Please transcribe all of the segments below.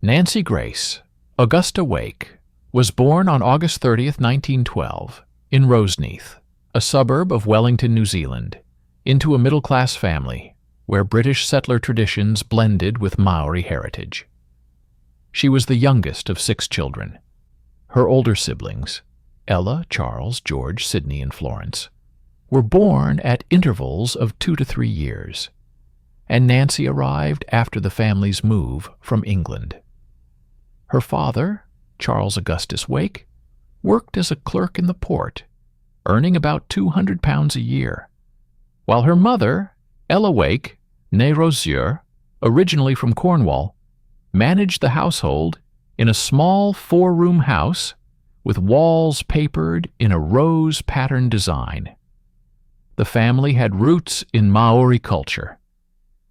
Nancy Grace Augusta Wake was born on August 30th, 1912, in Roseneath, a suburb of Wellington, New Zealand, into a middle-class family where British settler traditions blended with Maori heritage. She was the youngest of 6 children. Her older siblings, Ella, Charles, George, Sydney, and Florence, were born at intervals of 2 to 3 years, and Nancy arrived after the family's move from England. Her father, Charles Augustus Wake, worked as a clerk in the port, earning about £200 a year, while her mother, Ella Wake, née Rosier, originally from Cornwall, managed the household in a small 4-room house with walls papered in a rose-patterned design. The family had roots in Maori culture.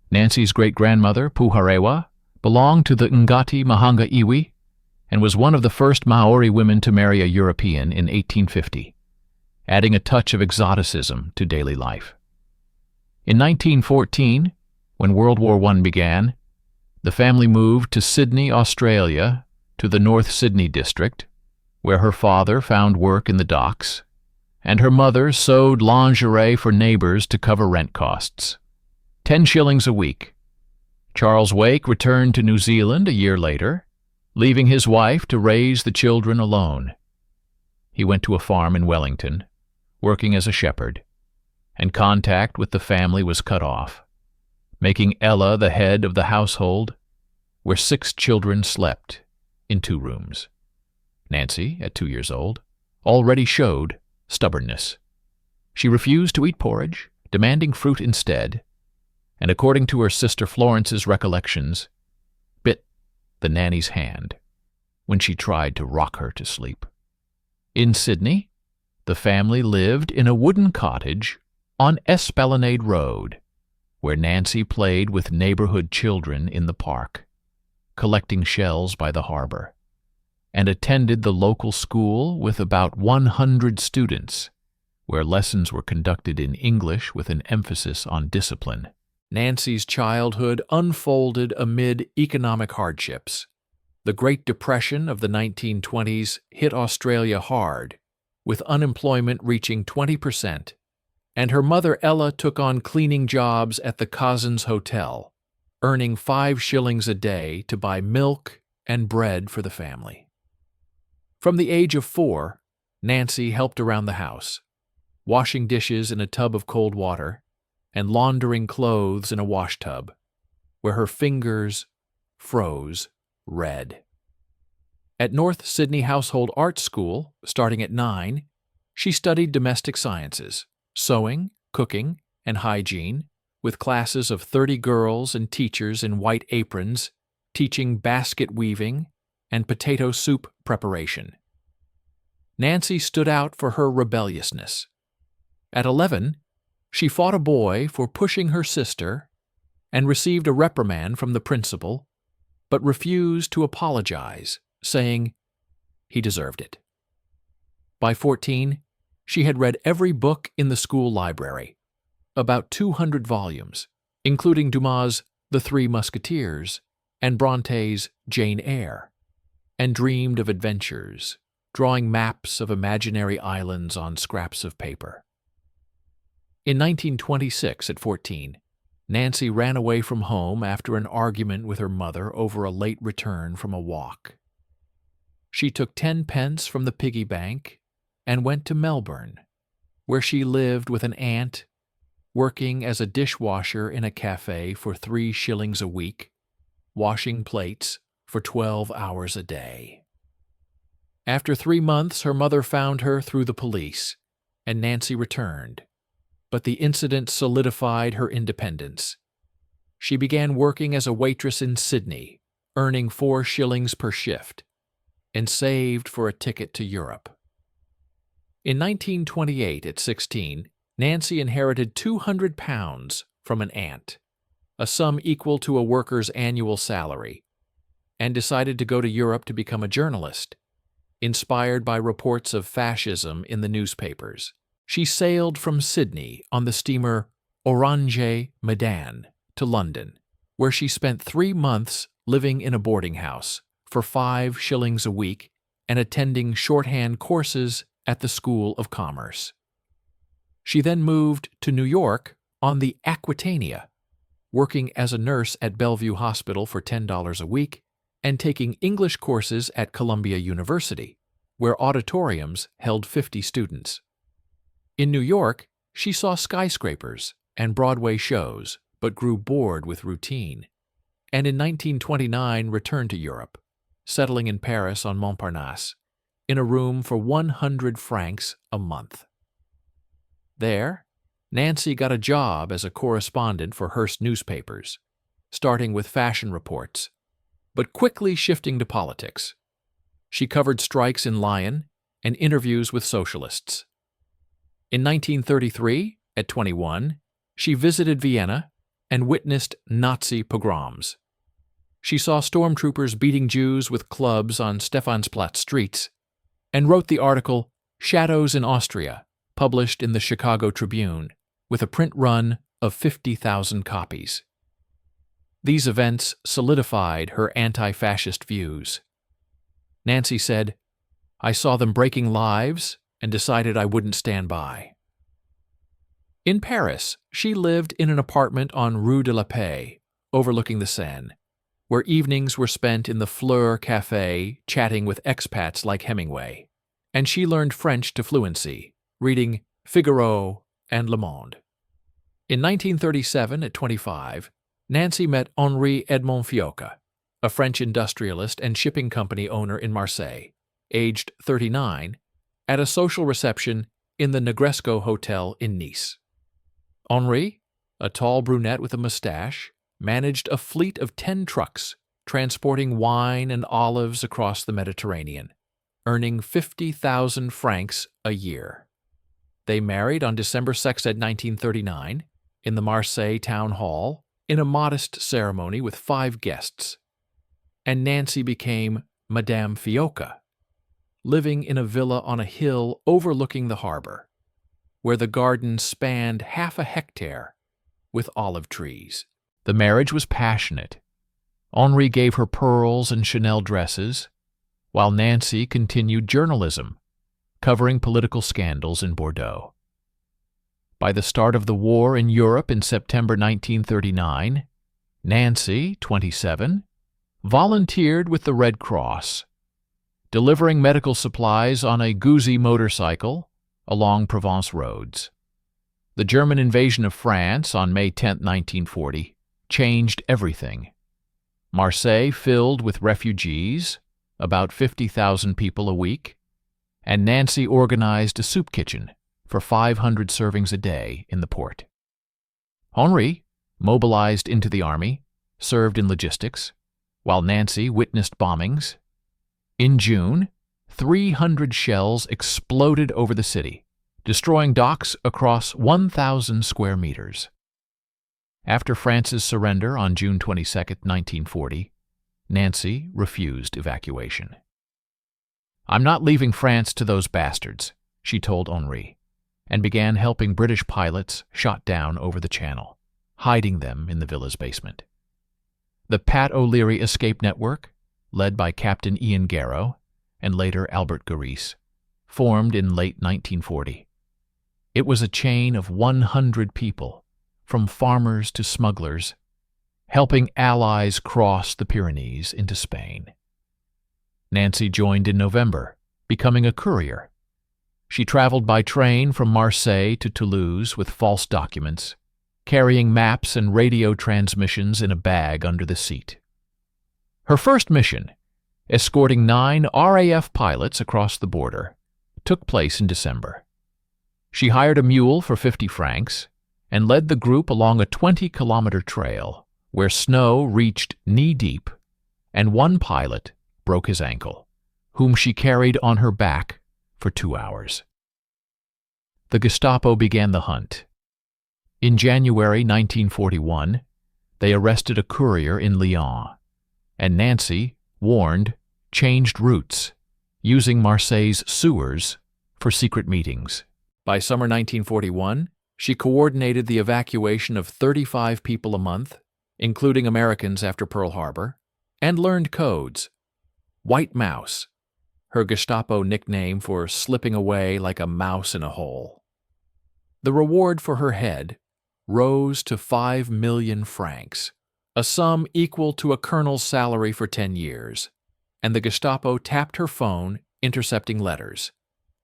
Nancy's great-grandmother, Puharewa, belonged to the Ngati Mahanga Iwi and was one of the first Maori women to marry a European in 1850, adding a touch of exoticism to daily life. In 1914, when World War I began, the family moved to Sydney, Australia, to the North Sydney district, where her father found work in the docks, and her mother sewed lingerie for neighbors to cover rent costs. 10 shillings a week. Charles Wake returned to New Zealand a year later, leaving his wife to raise the children alone. He went to a farm in Wellington, working as a shepherd, and contact with the family was cut off, making Ella the head of the household, where 6 children slept in 2 rooms. Nancy, at 2 years old, already showed stubbornness. She refused to eat porridge, demanding fruit instead, and according to her sister Florence's recollections, bit the nanny's hand when she tried to rock her to sleep. In Sydney, the family lived in a wooden cottage on Esplanade Road, where Nancy played with neighborhood children in the park, collecting shells by the harbor, and attended the local school with about 100 students, where lessons were conducted in English with an emphasis on discipline. Nancy's childhood unfolded amid economic hardships. The Great Depression of the 1920s hit Australia hard, with unemployment reaching 20%, and her mother Ella took on cleaning jobs at the Cousins Hotel, earning 5 shillings a day to buy milk and bread for the family. From the age of 4, Nancy helped around the house, washing dishes in a tub of cold water and laundering clothes in a washtub, where her fingers froze red. At North Sydney Household Art School, starting at 9, she studied domestic sciences, sewing, cooking, and hygiene, with classes of 30 girls and teachers in white aprons teaching basket weaving and potato soup preparation. Nancy stood out for her rebelliousness. At 11, she fought a boy for pushing her sister and received a reprimand from the principal, but refused to apologize, saying he deserved it. By 14, she had read every book in the school library, about 200 volumes, including Dumas' The Three Musketeers and Bronte's Jane Eyre, and dreamed of adventures, drawing maps of imaginary islands on scraps of paper. In 1926, at 14, Nancy ran away from home after an argument with her mother over a late return from a walk. She took 10 pence from the piggy bank and went to Melbourne, where she lived with an aunt, working as a dishwasher in a cafe for 3 shillings a week, washing plates for 12 hours a day. After 3 months, her mother found her through the police, and Nancy returned, but the incident solidified her independence. She began working as a waitress in Sydney, earning 4 shillings per shift, and saved for a ticket to Europe. In 1928, at 16, Nancy inherited £200 from an aunt, a sum equal to a worker's annual salary, and decided to go to Europe to become a journalist, inspired by reports of fascism in the newspapers. She sailed from Sydney on the steamer Orange Medan to London, where she spent 3 months living in a boarding house for 5 shillings a week and attending shorthand courses at the School of Commerce. She then moved to New York on the Aquitania, working as a nurse at Bellevue Hospital for $10 a week and taking English courses at Columbia University, where auditoriums held 50 students. In New York, she saw skyscrapers and Broadway shows, but grew bored with routine, and in 1929 returned to Europe, settling in Paris on Montparnasse, in a room for 100 francs a month. There, Nancy got a job as a correspondent for Hearst newspapers, starting with fashion reports, but quickly shifting to politics. She covered strikes in Lyon and interviews with socialists. In 1933, at 21, she visited Vienna and witnessed Nazi pogroms. She saw stormtroopers beating Jews with clubs on Stephansplatz streets and wrote the article Shadows in Austria, published in the Chicago Tribune, with a print run of 50,000 copies. These events solidified her anti-fascist views. Nancy said, "I saw them breaking lives and decided I wouldn't stand by." In Paris, she lived in an apartment on Rue de la Paix, overlooking the Seine, where evenings were spent in the Fleur Café chatting with expats like Hemingway, and she learned French to fluency, reading Figaro and Le Monde. In 1937, at 25, Nancy met Henri Edmond Fiocca, a French industrialist and shipping company owner in Marseille, aged 39, at a social reception in the Negresco Hotel in Nice. Henri, a tall brunette with a mustache, managed a fleet of 10 trucks transporting wine and olives across the Mediterranean, earning 50,000 francs a year. They married on December 6, 1939, in the Marseille Town Hall, in a modest ceremony with 5 guests, and Nancy became Madame Fiocca, living in a villa on a hill overlooking the harbor, where the garden spanned half a hectare with olive trees. The marriage was passionate. Henri gave her pearls and Chanel dresses, while Nancy continued journalism, covering political scandals in Bordeaux. By the start of the war in Europe in September 1939, Nancy, 27, volunteered with the Red Cross, delivering medical supplies on a Guzzi motorcycle along Provence roads. The German invasion of France on May 10, 1940, changed everything. Marseille filled with refugees, about 50,000 people a week, and Nancy organized a soup kitchen for 500 servings a day in the port. Henri, mobilized into the army, served in logistics, while Nancy witnessed bombings. In June, 300 shells exploded over the city, destroying docks across 1,000 square meters. After France's surrender on June 22, 1940, Nancy refused evacuation. "I'm not leaving France to those bastards," she told Henri, and began helping British pilots shot down over the Channel, hiding them in the villa's basement. The Pat O'Leary Escape Network, led by Captain Ian Garrow and later Albert Gaurice, formed in late 1940. It was a chain of 100 people, from farmers to smugglers, helping Allies cross the Pyrenees into Spain. Nancy joined in November, becoming a courier. She traveled by train from Marseille to Toulouse with false documents, carrying maps and radio transmissions in a bag under the seat. Her first mission, escorting 9 RAF pilots across the border, took place in December. She hired a mule for 50 francs and led the group along a 20-kilometer trail where snow reached knee-deep, and one pilot broke his ankle, whom she carried on her back for 2 hours. The Gestapo began the hunt. In January 1941, they arrested a courier in Lyon, and Nancy, warned, changed routes, using Marseille's sewers for secret meetings. By summer 1941, she coordinated the evacuation of 35 people a month, including Americans after Pearl Harbor, and learned codes. White Mouse, her Gestapo nickname for slipping away like a mouse in a hole. The reward for her head rose to 5 million francs, a sum equal to a colonel's salary for 10 years, and the Gestapo tapped her phone, intercepting letters.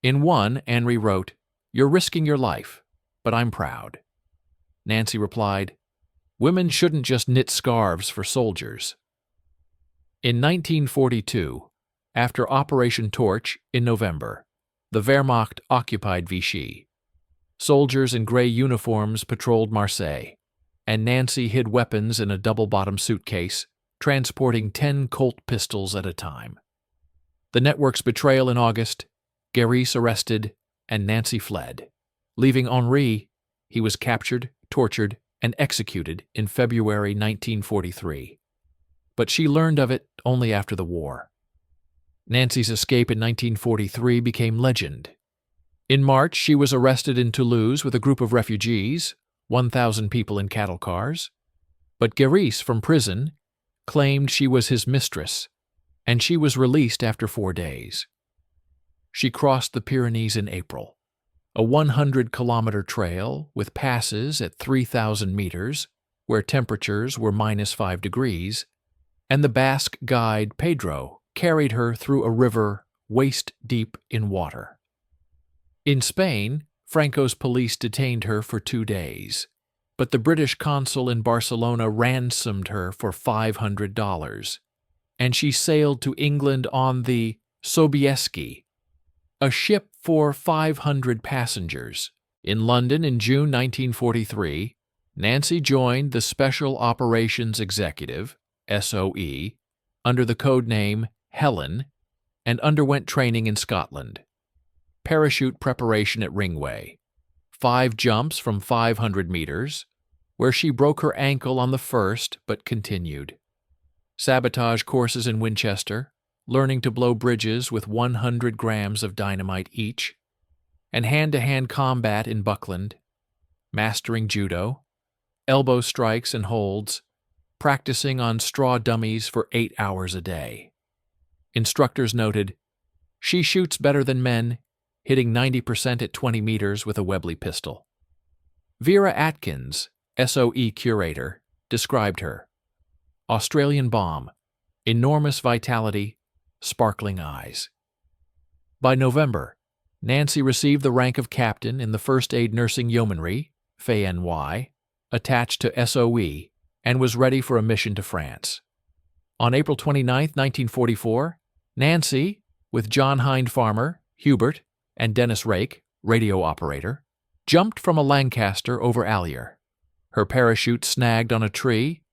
In one, Henri wrote, "You're risking your life, but I'm proud." Nancy replied, "Women shouldn't just knit scarves for soldiers." In 1942, after Operation Torch in November, the Wehrmacht occupied Vichy. Soldiers in gray uniforms patrolled Marseille, and Nancy hid weapons in a double-bottom suitcase, transporting 10 Colt pistols at a time. The network's betrayal in August, Guéris arrested, and Nancy fled. Leaving Henri, he was captured, tortured, and executed in February 1943. But she learned of it only after the war. Nancy's escape in 1943 became legend. In March, she was arrested in Toulouse with a group of refugees, 1,000 people in cattle cars. But Guéris, from prison, claimed she was his mistress, and she was released after 4 days. She crossed the Pyrenees in April, a 100-kilometer trail with passes at 3,000 meters, where temperatures were -5 degrees, and the Basque guide Pedro carried her through a river waist-deep in water. In Spain, Franco's police detained her for 2 days, but the British consul in Barcelona ransomed her for $500, and she sailed to England on the Sobieski, a ship for 500 passengers. In London in June 1943, Nancy joined the Special Operations Executive, SOE, under the code name Helen, and underwent training in Scotland. Parachute preparation at Ringway, 5 jumps from 500 meters, where she broke her ankle on the first but continued. Sabotage courses in Winchester, learning to blow bridges with 100 grams of dynamite each, and hand-to-hand combat in Buckland, mastering judo, elbow strikes and holds, practicing on straw dummies for 8 hours a day. Instructors noted, "She shoots better than men, hitting 90% at 20 meters with a Webley pistol." Vera Atkins, SOE curator, described her. Australian bomb, enormous vitality, sparkling eyes. By November, Nancy received the rank of captain in the First Aid Nursing Yeomanry, FANY, attached to SOE, and was ready for a mission to France. On April 29, 1944, Nancy, with John Hind Farmer, Hubert, and Dennis Rake, radio operator, jumped from a Lancaster over Allier. Her parachute snagged on a tree,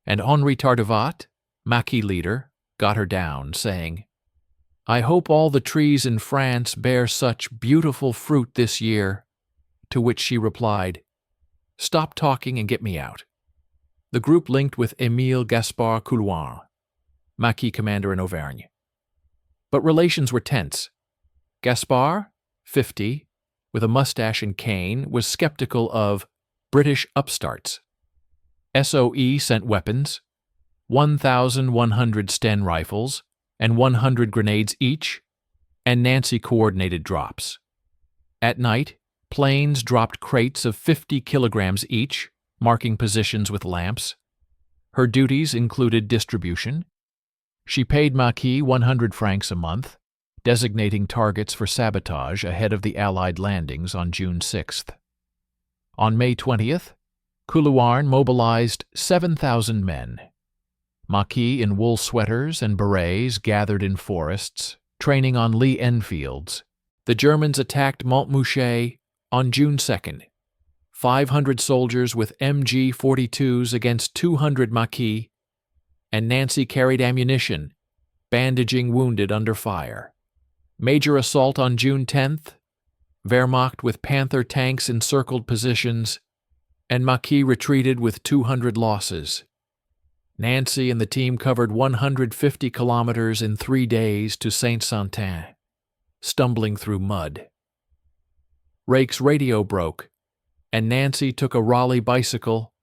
and Henri Tardivat, Maquis leader, got her down, saying, "I hope all the trees in France bear such beautiful fruit this year," to which she replied, "Stop talking and get me out." The group linked with Émile Gaspard Couloir, Maquis commander in Auvergne. But relations were tense. Gaspard, 50, with a mustache and cane, was skeptical of British upstarts. SOE sent weapons, 1,100 Sten rifles, and 100 grenades each, and Nancy coordinated drops. At night, planes dropped crates of 50 kilograms each, marking positions with lamps. Her duties included distribution. She paid Maquis 100 francs a month, designating targets for sabotage ahead of the Allied landings on June 6th. On May 20th, Couloir mobilized 7,000 men. Maquis in wool sweaters and berets gathered in forests, training on Lee Enfields. The Germans attacked Montmouchet on June 2nd. 500 soldiers with MG-42s against 200 Maquis, and Nancy carried ammunition, bandaging wounded under fire. Major assault on June 10th, Wehrmacht with Panther tanks encircled positions, and Maquis retreated with 200 losses. Nancy and the team covered 150 kilometers in 3 days to Saint-Santin, stumbling through mud. Rake's radio broke, and Nancy took a Raleigh bicycle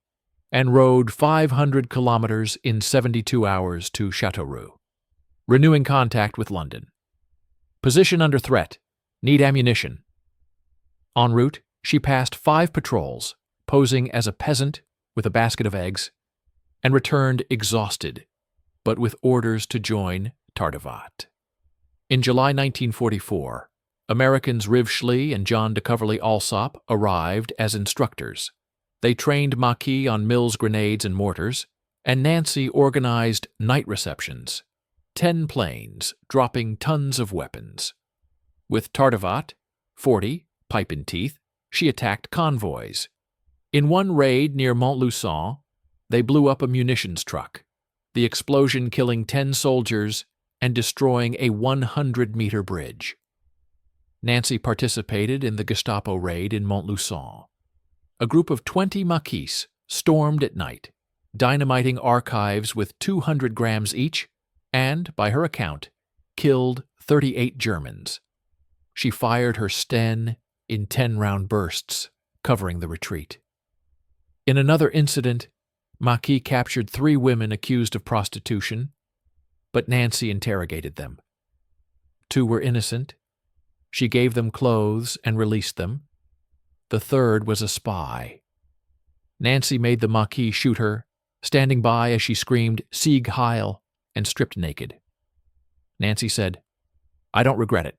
and rode 500 kilometers in 72 hours to Châteauroux, renewing contact with London. Position under threat. Need ammunition. En route, she passed 5 patrols, posing as a peasant with a basket of eggs, and returned exhausted, but with orders to join Tardivat. In July 1944, Americans Riv Schley and John de Coverley Alsop arrived as instructors. They trained Maquis on Mills grenades and mortars, and Nancy organized night receptions, 10 planes dropping tons of weapons. With Tardivat, 40, pipe in teeth, she attacked convoys. In one raid near Montluçon, they blew up a munitions truck, the explosion killing 10 soldiers and destroying a 100-meter bridge. Nancy participated in the Gestapo raid in Montluçon. A group of 20 Maquis stormed at night, dynamiting archives with 200 grams each, and, by her account, killed 38 Germans. She fired her Sten in 10-round bursts, covering the retreat. In another incident, Maquis captured 3 women accused of prostitution, but Nancy interrogated them. 2 were innocent. She gave them clothes and released them. The 3rd was a spy. Nancy made the Maquis shoot her, standing by as she screamed, "Sieg Heil," and stripped naked. Nancy said, "I don't regret it.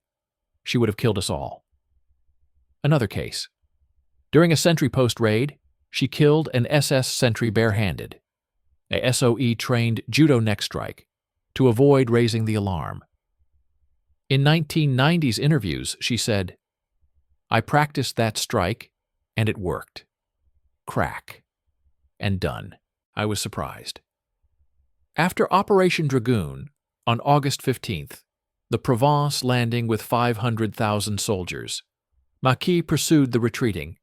She would have killed us all." Another case. During a sentry post raid, she killed an SS sentry barehanded. A SOE trained judo neck strike to avoid raising the alarm. In 1990's interviews, she said, "I practiced that strike, and it worked. Crack. And done. I was surprised." After Operation Dragoon, on August 15th, the Provence landing with 500,000 soldiers, Maquis pursued the retreating.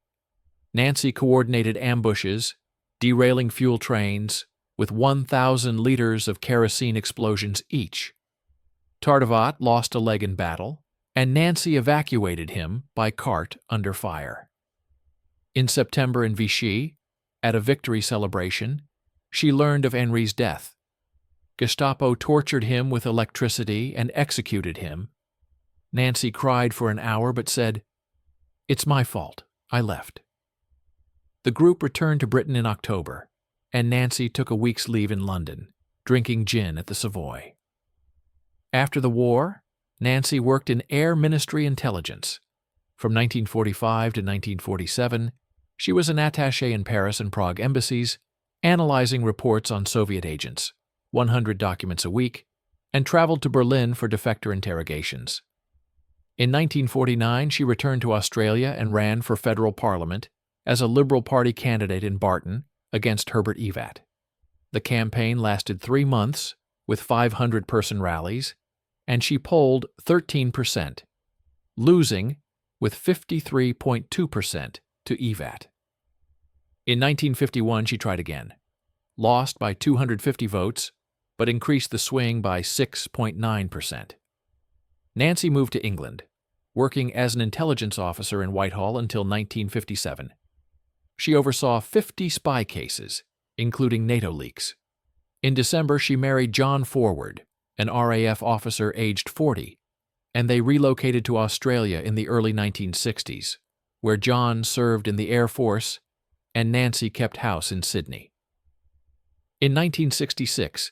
Nancy coordinated ambushes, derailing fuel trains, with 1,000 liters of kerosene explosions each. Tardivat lost a leg in battle, and Nancy evacuated him by cart under fire. In September in Vichy, at a victory celebration, she learned of Henri's death. Gestapo tortured him with electricity and executed him. Nancy cried for an hour but said, "It's my fault. I left." The group returned to Britain in October, and Nancy took a week's leave in London, drinking gin at the Savoy. After the war, Nancy worked in Air Ministry intelligence. From 1945 to 1947, she was an attaché in Paris and Prague embassies, analyzing reports on Soviet agents, 100 documents a week, and traveled to Berlin for defector interrogations. In 1949, she returned to Australia and ran for federal parliament as a Liberal Party candidate in Barton against Herbert Evatt. The campaign lasted 3 months with 500-person rallies, and she polled 13%, losing with 53.2% to Evatt. In 1951, she tried again, lost by 250 votes, but increased the swing by 6.9%. Nancy moved to England, working as an intelligence officer in Whitehall until 1957. She oversaw 50 spy cases, including NATO leaks. In December, she married John Forward, an RAF officer aged 40, and they relocated to Australia in the early 1960s, where John served in the Air Force and Nancy kept house in Sydney. In 1966,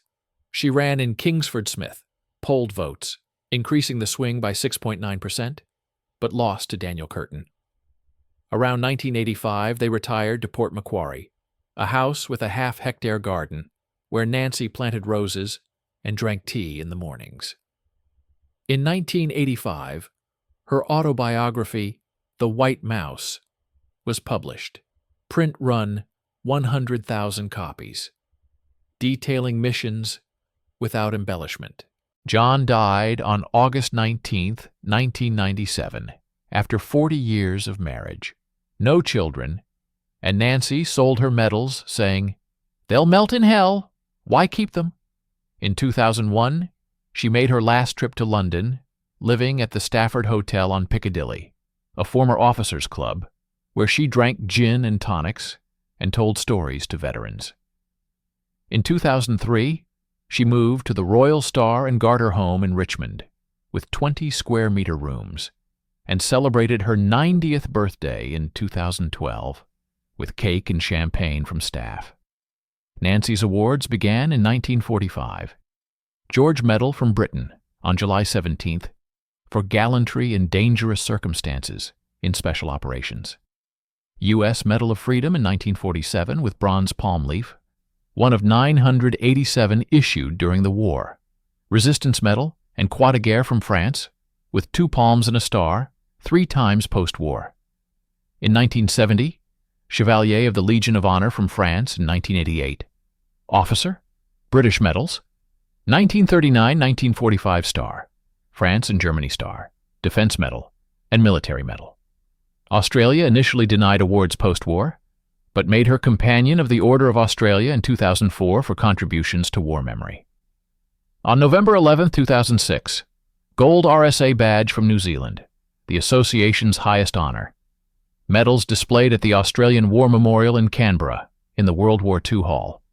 she ran in Kingsford Smith, polled votes, increasing the swing by 6.9%, but lost to Daniel Curtin. Around 1985, they retired to Port Macquarie, a house with a half-hectare garden where Nancy planted roses and drank tea in the mornings. In 1985, her autobiography, The White Mouse, was published, print run 100,000 copies, detailing missions without embellishment. John died on August 19, 1997, after 40 years of marriage. No children, and Nancy sold her medals, saying, "They'll melt in hell. Why keep them?" In 2001, she made her last trip to London, living at the Stafford Hotel on Piccadilly, a former officers' club, where she drank gin and tonics and told stories to veterans. In 2003, she moved to the Royal Star and Garter home in Richmond, with 20 square-meter rooms, and celebrated her 90th birthday in 2012 with cake and champagne from staff. Nancy's awards began in 1945. George Medal from Britain on July 17th for gallantry in dangerous circumstances in special operations. U.S. Medal of Freedom in 1947 with bronze palm leaf, one of 987 issued during the war. Resistance Medal and Croix de Guerre from France with 2 palms and a star, 3 times post-war. In 1970, Chevalier of the Legion of Honor from France in 1988. Officer, British medals, 1939-1945 Star, France and Germany Star, Defense Medal, and Military Medal. Australia initially denied awards post-war, but made her Companion of the Order of Australia in 2004 for contributions to war memory. On November 11, 2006, Gold RSA Badge from New Zealand, the association's highest honor. Medals displayed at the Australian War Memorial in Canberra, in the World War II Hall.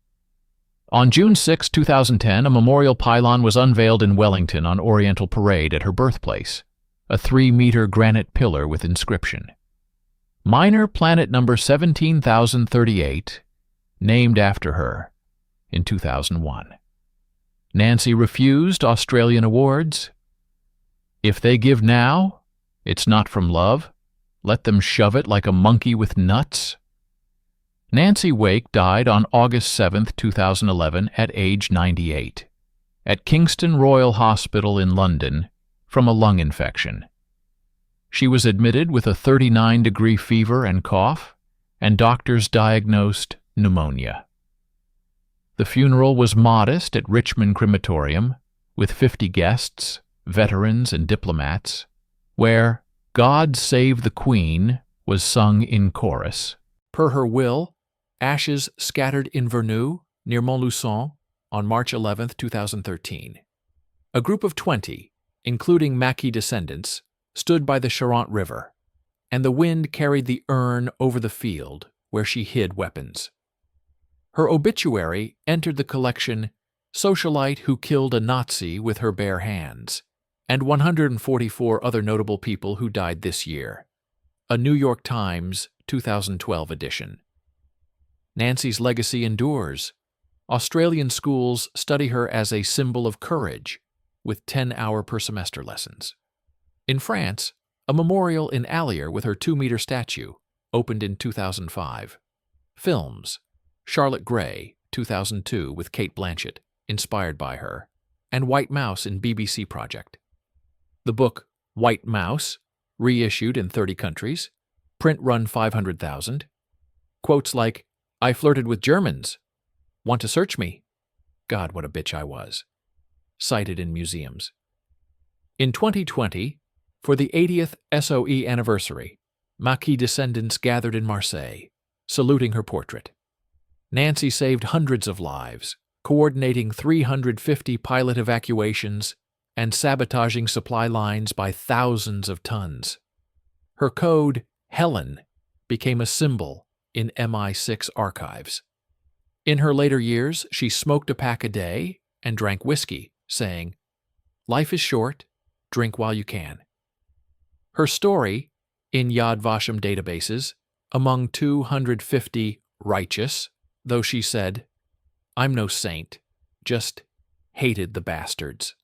On June 6, 2010, a memorial pylon was unveiled in Wellington on Oriental Parade at her birthplace, a 3-meter granite pillar with inscription. Minor Planet Number 17,038, named after her, in 2001. Nancy refused Australian awards. If they give now, it's not from love. Let them shove it like a monkey with nuts. Nancy Wake died on August 7, 2011, at age 98, at Kingston Royal Hospital in London from a lung infection. She was admitted with a 39-degree fever and cough, and doctors diagnosed pneumonia. The funeral was modest at Richmond Crematorium, with 50 guests, veterans, and diplomats, where "God Save the Queen" was sung in chorus. Per her will, ashes scattered in Vernou, near Montluçon, on March 11, 2013. A group of 20, including Maquis descendants, stood by the Charente River, and the wind carried the urn over the field where she hid weapons. Her obituary entered the collection "Socialite Who Killed a Nazi with Her Bare Hands," and 144 other notable people who died this year, a New York Times 2012 edition. Nancy's legacy endures. Australian schools study her as a symbol of courage, with 10-hour per semester lessons. In France, a memorial in Allier with her 2-meter statue opened in 2005. Films: Charlotte Gray, 2002, with Kate Blanchett, inspired by her, and White Mouse in BBC Project. The book White Mouse, reissued in 30 countries, print run 500,000. Quotes like, "I flirted with Germans. Want to search me? God, what a bitch I was." Cited in museums. In 2020, for the 80th SOE anniversary, Maquis descendants gathered in Marseille, saluting her portrait. Nancy saved hundreds of lives, coordinating 350 pilot evacuations and sabotaging supply lines by thousands of tons. Her code, Helen, became a symbol in MI6 archives. In her later years, she smoked a pack a day and drank whiskey, saying, "Life is short, drink while you can." Her story, in Yad Vashem databases, among 250 righteous, though she said, "I'm no saint, just hated the bastards."